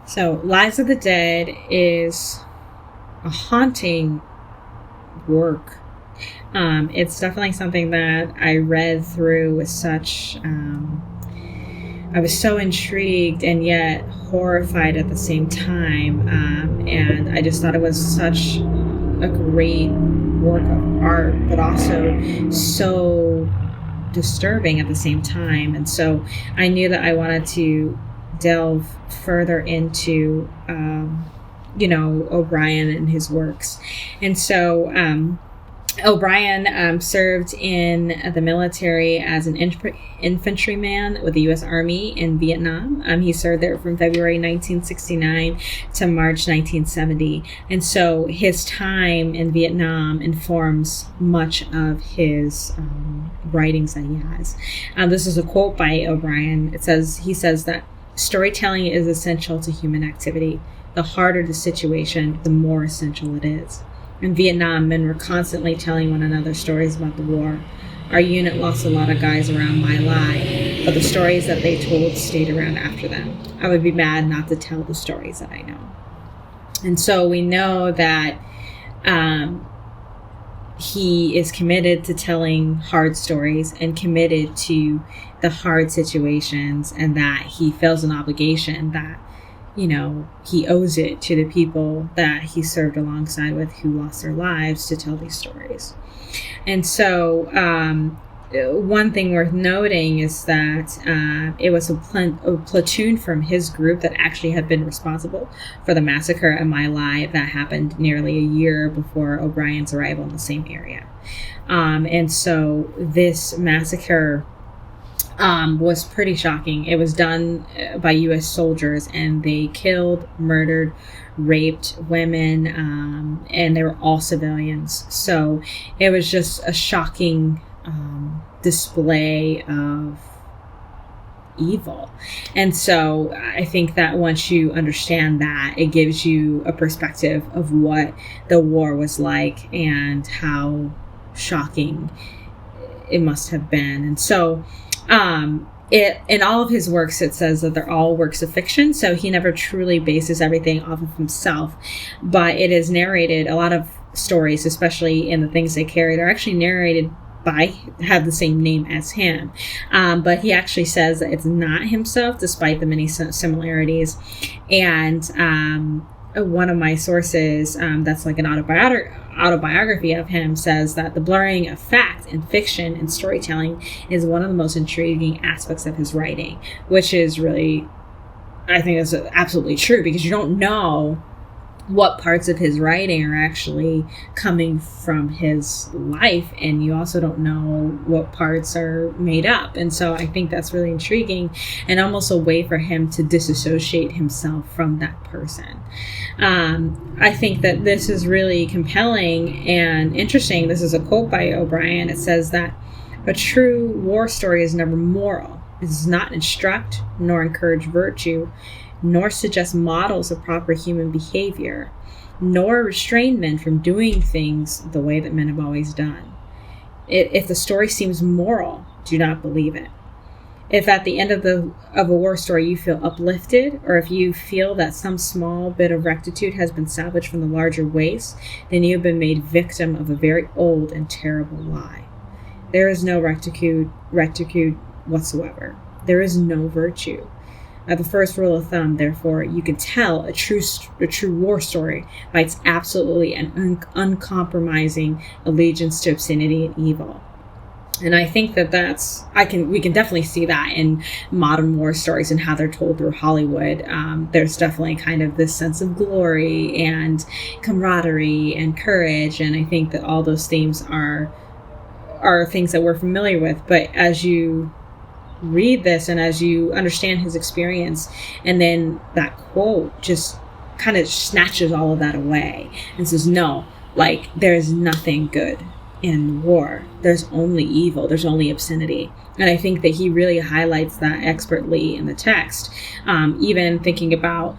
So, Lives of the Dead is a haunting work. It's definitely something that I read through with such. I was so intrigued and yet horrified at the same time. And I just thought it was such a great work of art, but also so disturbing at the same time. And so I knew that I wanted to delve further into, O'Brien and his works. And so O'Brien served in the military as an infantryman with the U.S. Army in Vietnam. He served there from February 1969 to March 1970. And so his time in Vietnam informs much of his writings that he has. This is a quote by O'Brien. He says that storytelling is essential to human activity. The harder the situation, the more essential it is. In Vietnam, men were constantly telling one another stories about the war. Our unit lost a lot of guys around My Lai, but the stories that they told stayed around after them. I would be mad not to tell the stories that I know. And so we know that he is committed to telling hard stories and committed to the hard situations, and that he feels an obligation that he owes it to the people that he served alongside with who lost their lives to tell these stories. And so one thing worth noting is that it was a platoon from his group that actually had been responsible for the massacre at My Lai that happened nearly a year before O'Brien's arrival in the same area. And so this massacre was pretty shocking. It was done by U.S. soldiers, and they killed, murdered, raped women, and they were all civilians. So it was just a shocking display of evil. And so I think that once you understand that, it gives you a perspective of what the war was like and how shocking it must have been. And so in all of his works, it says that they're all works of fiction. So he never truly bases everything off of himself, but it is narrated. A lot of stories, especially in the things they carried, are actually narrated have the same name as him. But he actually says that it's not himself, despite the many similarities. And one of my sources, that's like an autobiography of him, says that the blurring of fact and fiction and storytelling is one of the most intriguing aspects of his writing, which is really, I think that's absolutely true, because you don't know what parts of his writing are actually coming from his life, and you also don't know what parts are made up. And so I think that's really intriguing, and almost a way for him to disassociate himself from that person. I think that this is really compelling and interesting. This is a quote by O'Brien. It says that a true war story is never moral. It does not instruct nor encourage virtue, nor suggest models of proper human behavior, nor restrain men from doing things the way that men have always done. If the story seems moral, do not believe it. If at the end of a war story you feel uplifted, or if you feel that some small bit of rectitude has been salvaged from the larger waste, then you have been made victim of a very old and terrible lie. There is no rectitude whatsoever. There is no virtue. The first rule of thumb, therefore, you can tell a true war story by its absolutely and uncompromising allegiance to obscenity and evil. And I think that we can definitely see that in modern war stories and how they're told through Hollywood. There's definitely kind of this sense of glory and camaraderie and courage, and I think that all those themes are things that we're familiar with. But as you read this and as you understand his experience, and then that quote just kind of snatches all of that away and says, no, like, there's nothing good in war. There's only evil. There's only obscenity. And I think that he really highlights that expertly in the text. Even thinking about,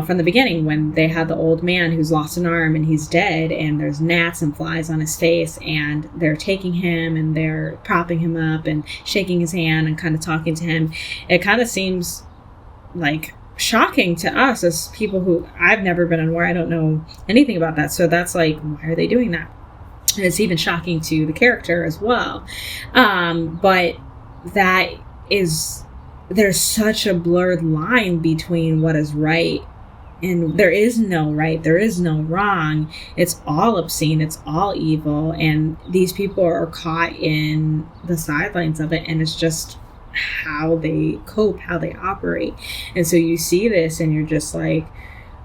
from the beginning when they had the old man who's lost an arm and he's dead, and there's gnats and flies on his face, and they're taking him and they're propping him up and shaking his hand and kind of talking to him. It kind of seems like shocking to us as people who, I've never been in war. I don't know anything about that. So that's like, why are they doing that? And it's even shocking to the character as well. But that is, there's such a blurred line between what is right, and there is no right, there is no wrong. It's all obscene, it's all evil, and these people are caught in the sidelines of it, and it's just how they cope, how they operate. And so you see this and you're just like,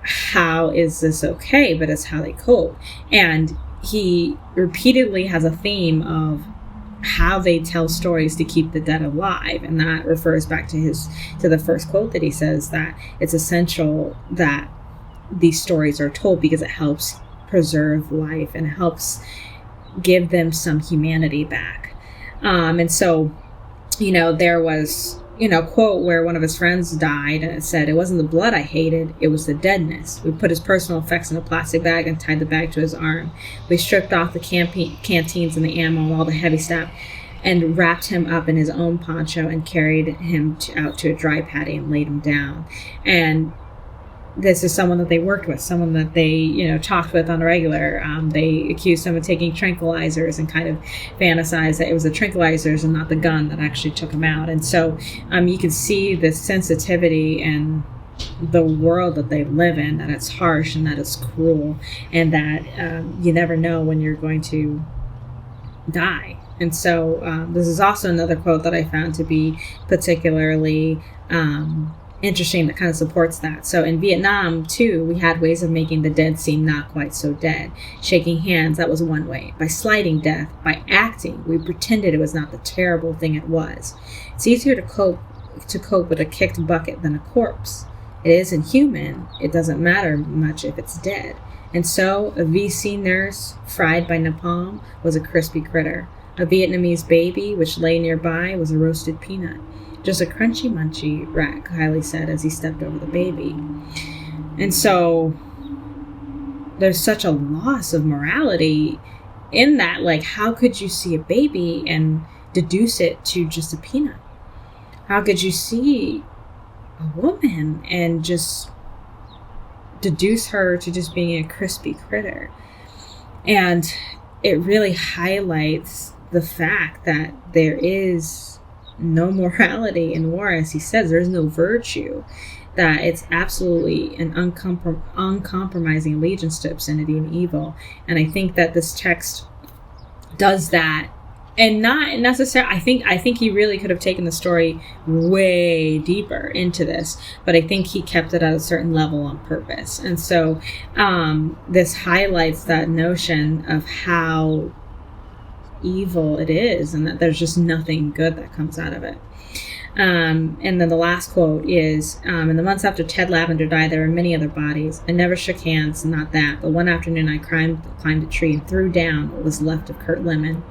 how is this okay? But it's how they cope. And he repeatedly has a theme of how they tell stories to keep the dead alive, and that refers back to the first quote that he says, that it's essential that these stories are told because it helps preserve life and helps give them some humanity back. And so, there was quote where one of his friends died, and it said, "It wasn't the blood I hated, it was the deadness. We put his personal effects in a plastic bag and tied the bag to his arm. We stripped off the canteens and the ammo and all the heavy stuff and wrapped him up in his own poncho and carried him out to a dry paddy and laid him down." And this is someone that they worked with, someone that they, talked with on a regular. They accused him of taking tranquilizers and kind of fantasized that it was the tranquilizers and not the gun that actually took him out. And so you can see the sensitivity and the world that they live in, that it's harsh and that it's cruel, and that you never know when you're going to die. And so this is also another quote that I found to be particularly interesting, that kind of supports that. So in Vietnam too, we had ways of making the dead seem not quite so dead. Shaking hands, that was one way. By slighting death, by acting, we pretended it was not the terrible thing it was. It's easier to cope with a kicked bucket than a corpse. It isn't human. It doesn't matter much if it's dead. And so a VC nurse fried by napalm was a crispy critter. A Vietnamese baby which lay nearby was a roasted peanut. Just a crunchy munchy, Rat Kiley said as he stepped over the baby. And so there's such a loss of morality in that. Like, how could you see a baby and deduce it to just a peanut? How could you see a woman and just deduce her to just being a crispy critter? And it really highlights the fact that there is no morality in war. As he says, there's no virtue, that it's absolutely an uncompromising allegiance to obscenity and evil. And I think that this text does that, and not necessarily, I think he really could have taken the story way deeper into this, but I think he kept it at a certain level on purpose. And so this highlights that notion of how evil it is, and that there's just nothing good that comes out of it. And then the last quote is, in the months after Ted Lavender died, there were many other bodies. I never shook hands, not that, but one afternoon I climbed a tree and threw down what was left of Kurt Lemon.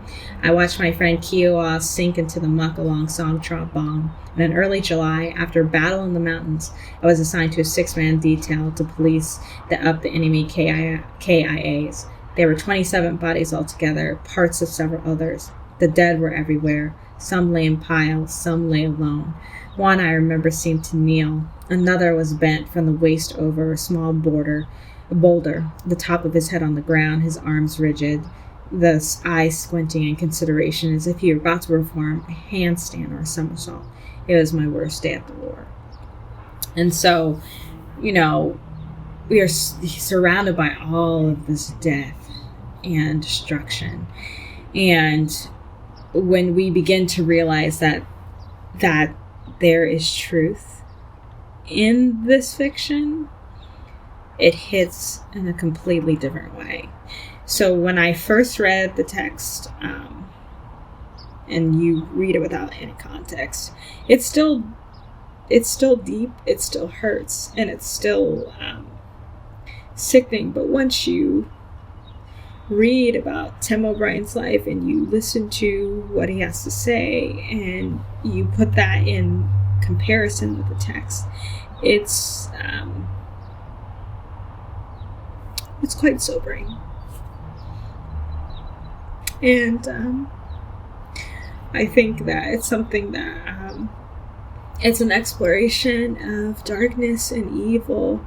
I watched my friend Kiowa sink into the muck along Song Tra Bong. And in early July, after a battle in the mountains, I was assigned to a 6-man detail to police the enemy KIAs. There were 27 bodies altogether, parts of several others. The dead were everywhere. Some lay in piles, some lay alone. One I remember seemed to kneel. Another was bent from the waist over a small boulder, the top of his head on the ground, his arms rigid, the eyes squinting in consideration as if he were about to perform a handstand or a somersault. It was my worst day at the war. And so, we are surrounded by all of this death and destruction. And when we begin to realize that there is truth in this fiction, it hits in a completely different way. So when I first read the text, and you read it without any context, it's still deep, it still hurts, and it's still sickening. But once you read about Tim O'Brien's life and you listen to what he has to say and you put that in comparison with the text, it's quite sobering. And I think that it's something that It's an exploration of darkness and evil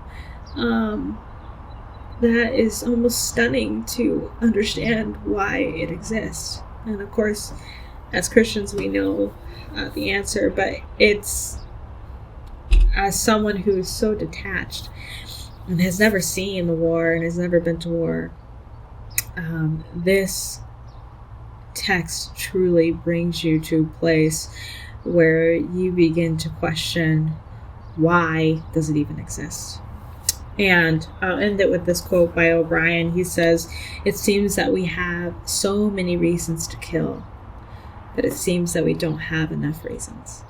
that is almost stunning to understand why it exists. And of course, as Christians, we know the answer, but it's as someone who's so detached and has never seen the war and has never been to war, this text truly brings you to a place where you begin to question, why does it even exist? And I'll end it with this quote by O'Brien. He says, "It seems that we have so many reasons to kill, but it seems that we don't have enough reasons."